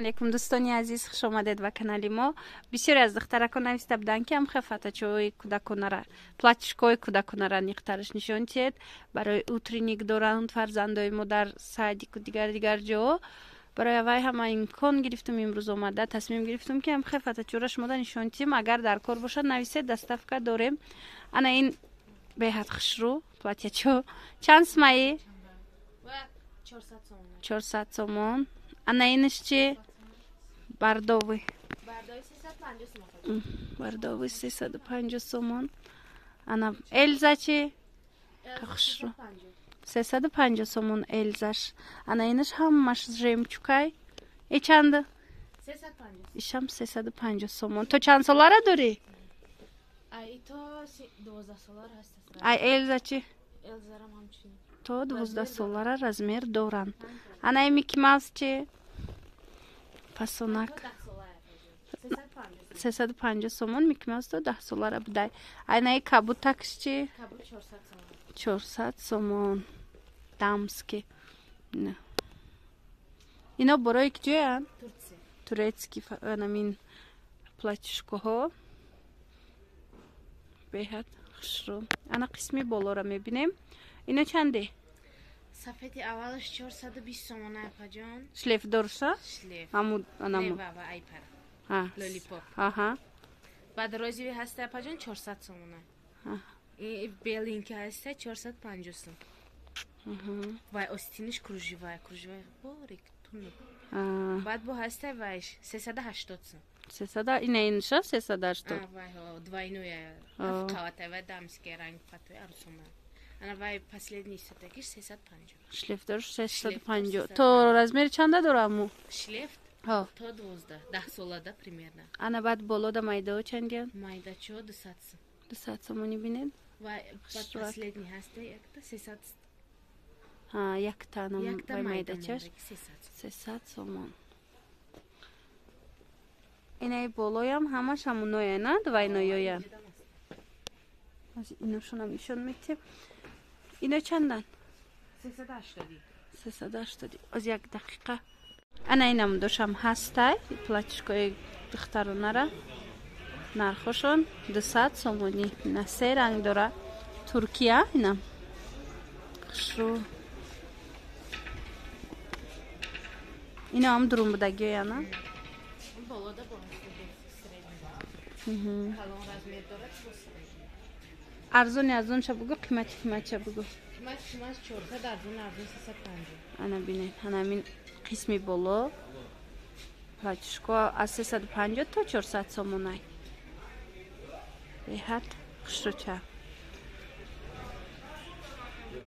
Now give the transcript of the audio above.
алейкум дӯстони азиз, хуш омадед ба канали мо. Бисёре аз духтаракон нависта буданд ки ҳам хафатачаҳои кӯдаконара, платишкаҳои кӯдаконара ниқтараш нишон тиҳед барои утринник доранд фарзандои мо дар садику дигар ҷо. барои авай ҳама имкон гирифтум, имрӯз омада тасмим гирифтум ки ҳам хафатачаҳоро шумода нишон тиҳем. агар дар кор бошад нависед, доставка дорем. ана ин беҳад хушрӯ платячаҳо чанд сомаи? 400 сомон. ана инаш чи? Бардови 350 сомон. ана элза чи? 350 сомон элзаш. ана инаш ҳамаш жемчукай. И чанд? ишам 350 сомон. То чанд солара дорӣ? ай то 12 солар ҳаст. ай элза чи? элзарам ҳамчунин. То 12 солара размер доранд. ана ин Мики Маус чи? Пасонак 350 сомон. Мики Маус то 10 солара будай. ана ин Кабутакш чи? 400 сомон. Дамски. ино борои киҷоянд? турецки анамин платишкаҳо беҳад хушрӯ. ана қисми болоро мебинем. ино чанде? сафеди аввалаш 420 сомон айпаҷон. Шлейф дорша? Шлейф. Амуд анамуд. Лева ва айпара. Ха. Лолипоп. Аха. Баъд розиви ҳаста айпаҷон 400 сомон. И белинки ҳаста 450 сомон. Вай остиниш кружевая борик тунук. Баъд бо ҳаста вайш 380 сомон. 300 ина инша 380. Вай двойное. Қавата ва дамски ранг патои арзума. ана вай последний сатакиш 350. Шлейф дорш 350. То размери чанда дораму? Шлейф ҳо. То 12, 10 солада примерно. ана баъд болода майдао чандиан? Майдачо 200 сом. 200 сомони бинед? Вай последний ҳаста якта 300. Ха, яктана вай майдачаш 300 сомон. инаи болоям ҳамаш ҳамуноя на? двойноёян. аз иношонам нишон метем. ино чандан? 380. аз як дақиқа. ана инам дошам ҳастай платишкаи духтаронара. нархошон 200 сомонӣ. ина се ранг дора. Туркия инам хушрӯ. ино ҳам дурумбудагиёяна? Болода бо средний. Калон размер дорад бо средний. арзони аз онша бугӯ, қиматиша бугӯ. Қимат 400 арзон 350. ана бинед, ҳанамин қисми боло платишко аз 350 то 400 сомонай. беҳад хушрӯча.